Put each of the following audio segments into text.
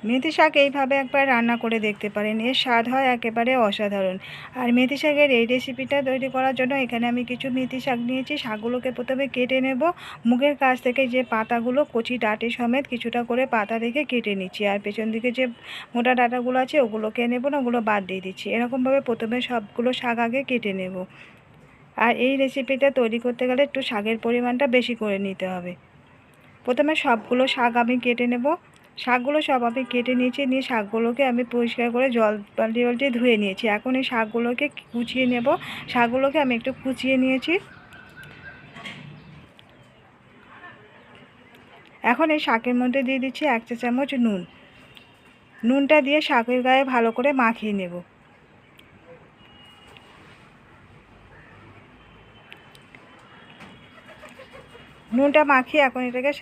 মেথি শাক এইভাবে একবার রান্না করে দেখতে পারেন, এর স্বাদ হয় একেবারে অসাধারণ। আর মেথি শাকের এই রেসিপিটা তৈরি করার জন্য এখানে আমি কিছু মেথি শাক নিয়েছি। শাকগুলোকে প্রথমে কেটে নেব। মুখের কাছ থেকে যে পাতাগুলো কচি ডাঁটি সমেত কিছুটা করে পাতা রেখে কেটে নিচ্ছি, আর পেছন দিকে যে মোটা ডাঁটাগুলো আছে ওগুলোকে নেব না, ওগুলো বাদ দিয়ে দিচ্ছি। এরকমভাবে প্রথমে সবগুলো শাক আগে কেটে নেব। আর এই রেসিপিটা তৈরি করতে গেলে একটু শাকের পরিমাণটা বেশি করে নিতে হবে। প্রথমে সবগুলো শাক আমি কেটে নেব। শাকগুলো সব আমি কেটে নিয়েছি, নিয়ে শাকগুলোকে আমি পরিষ্কার করে জল বালতি ধুয়ে নিয়েছি। এখন এই শাকগুলোকে কুচিয়ে নেব। শাকগুলোকে আমি একটু কুচিয়ে নিয়েছি। এখন এই শাকের মধ্যে দিয়ে দিচ্ছি 1 চা চামচ নুন। নুনটা দিয়ে শাকের গায়ে ভালো করে মাখিয়ে নেব। নুনটা মাখিয়ে এখন এটাকে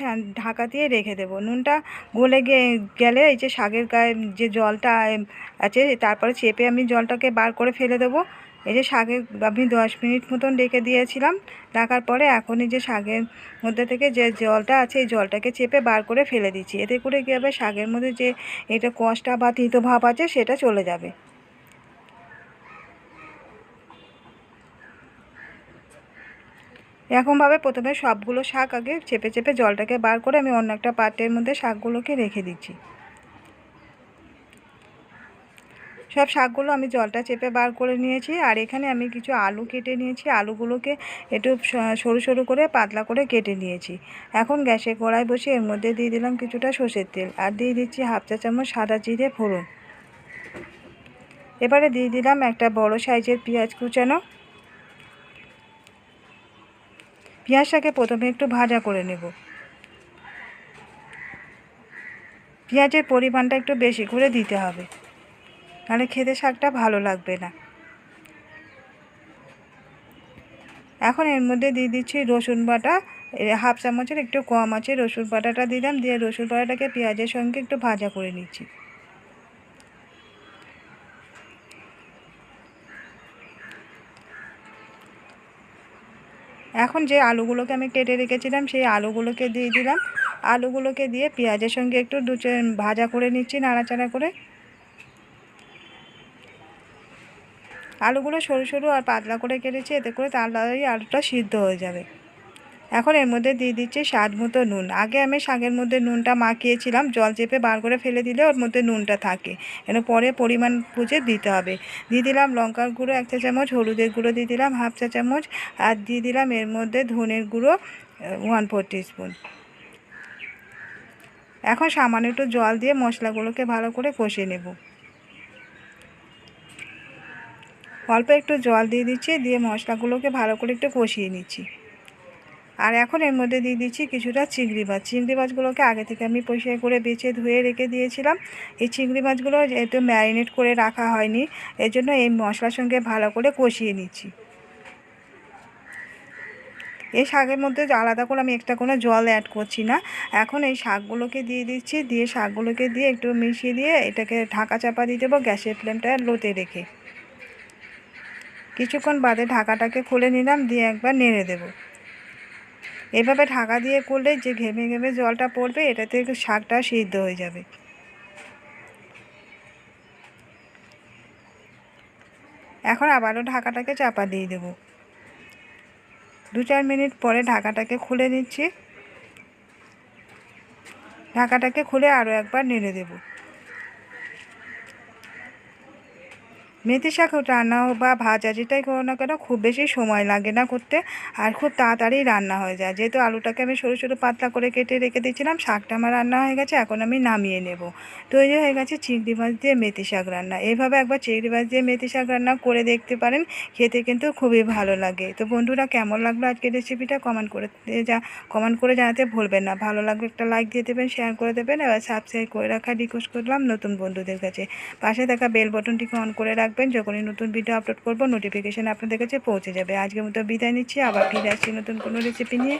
ঢাকা দিয়ে রেখে দেবো। নুনটা গলে গেলে এই যে শাকের গায়ে যে জলটা আছে তারপরে চেপে আমি জলটাকে বার করে ফেলে দেবো। এই যে শাকের আমি 10 মিনিট মতন রেখে দিয়েছিলাম। রাখার পরে এখন এই যে শাকের মধ্যে থেকে যে জলটা আছে এই জলটাকে চেপে বার করে ফেলে দিচ্ছি। এতে করে কী হবে, শাকের মধ্যে যে এটা কষটা বা তিতো ভাব আছে সেটা চলে যাবে। এরকমভাবে প্রথমে সবগুলো শাক আগে চেপে চেপে জলটাকে বার করে আমি অন্য একটা পাত্রের মধ্যে শাকগুলোকে রেখে দিচ্ছি। সব শাকগুলো আমি জলটা চেপে বার করে নিয়েছি। আর এখানে আমি কিছু আলু কেটে নিয়েছি। আলুগুলোকে একটু সরু সরু করে পাতলা করে কেটে নিয়েছি। এখন গ্যাসে কড়াই বসিয়ে এর মধ্যে দিয়ে দিলাম কিছুটা সর্ষের তেল, আর দিয়ে দিচ্ছি 1/2 চা চামচ সাদা জিরে ফোড়ন। এবারে দিয়ে দিলাম একটা বড় সাইজের পেঁয়াজ কুচানো। পেঁয়াজটাকে প্রথমে একটু ভাজা করে নেব। পেঁয়াজের পরিমাণটা একটু বেশি করে দিতে হবে, নাহলে খেতে শাকটা ভালো লাগবে না। এখন এর মধ্যে দিয়ে দিচ্ছি রসুন বাটা। 1/2 চামচের একটু কম আছে রসুন বাটাটা দিলাম। দিয়ে রসুন বাটাটাকে পেঁয়াজের সঙ্গে একটু ভাজা করে নিচ্ছি। এখন যে আলুগুলোকে আমি কেটে রেখেছিলাম সেই আলুগুলোকে দিয়ে দিলাম। আলুগুলোকে দিয়ে পেঁয়াজের সঙ্গে একটু ভাজা করে নিচ্ছি নাড়াচাড়া করে। আলুগুলো সরু সরু আর পাতলা করে কেটেছি, এতে করে তাড়াতাড়ি আলুটা সিদ্ধ হয়ে যাবে। এখন এর মধ্যে দিয়ে দিচ্ছি স্বাদ মতো নুন। আগে আমি শাকের মধ্যে নুনটা মাখিয়েছিলাম, জল চেপে বার করে ফেলে দিলে ওর মধ্যে নুনটা থাকে, এর পরে পরিমাণ বুঝে দিতে হবে। দিয়ে দিলাম লঙ্কার গুঁড়ো 1 চা চামচ, হলুদের গুঁড়ো দিয়ে দিলাম 1/2 চা চামচ, আর দিয়ে দিলাম এর মধ্যে ধনের গুঁড়ো 1/4 টিস্পুন। এখন সামান্য একটু জল দিয়ে মশলাগুলোকে ভালো করে কষিয়ে নেব। অল্প একটু জল দিয়ে দিচ্ছি, দিয়ে মশলাগুলোকে ভালো করে একটু কষিয়ে নিচ্ছি। আর এখন এর মধ্যে দিয়ে দিচ্ছি কিছুটা চিংড়ি মাছ। চিংড়ি মাছগুলোকে আগে থেকে আমি পরিষ্কার করে বেছে ধুয়ে রেখে দিয়েছিলাম। এই চিংড়ি মাছগুলো যেহেতু ম্যারিনেট করে রাখা হয়নি, এর জন্য এই মশলার সঙ্গে ভালো করে কষিয়ে নিচ্ছি। এই শাকের মধ্যে আলাদা করে আমি একটা কোনো জল অ্যাড করছি না। এখন এই শাকগুলোকে দিয়ে দিচ্ছি, দিয়ে শাকগুলোকে দিয়ে একটু মিশিয়ে দিয়ে এটাকে ঢাকা চাপা দিয়ে দেবো গ্যাসের ফ্লেমটা লোতে রেখে। কিছুক্ষণ বাদে ঢাকাটাকে খুলে নিলাম, দিয়ে একবার নেড়ে দেবো। এভাবে ঢাকা দিয়ে করলে যে ঘেমে ঘেমে জলটা পড়বে এটাতে শাকটা সিদ্ধ হয়ে যাবে। এখন আবারও ঢাকাটাকে চাপা দিয়ে দেব। 2-4 মিনিট পরে ঢাকাটাকে খুলে নিচ্ছি। ঢাকাটাকে খুলে আরও একবার নেড়ে দেব। মেথি শাক রান্না হোক বা ভাজা যেটাই করো না কেন খুব বেশি সময় লাগে না করতে, আর খুব তাড়াতাড়ি রান্না হয়ে যায়। যেহেতু আলুটাকে আমি সরু সরু পাতলা করে কেটে রেখে দিয়েছিলাম, শাকটা আমার রান্না হয়ে গেছে। এখন আমি নামিয়ে নেব। তৈরি হয়ে গেছে চিংড়ি মাছ দিয়ে মেথি শাক রান্না। এইভাবে একবার চিংড়ি মাছ দিয়ে মেথি শাক রান্না করে দেখতে পারেন, খেতে কিন্তু খুবই ভালো লাগে। তো বন্ধুরা, কেমন লাগলো আজকের রেসিপিটা কমেন্ট করে জানাতে ভুলবেন না। ভালো লাগলে একটা লাইক দিয়ে দেবেন, শেয়ার করে দেবেন, এবার সাবস্ক্রাইব করে রাখার রিকোয়েস্ট করলাম নতুন বন্ধুদের কাছে। পাশে থাকা বেল বাটনটিকে অন করে রাখবেন, যখনই নতুন ভিডিও আপলোড করব নোটিফিকেশন আপনাদের কাছে পৌঁছে যাবে। আজকের মতো বিদায় নিচ্ছি, আবার ফিরে আসছি নতুন কোনো রেসিপি নিয়ে।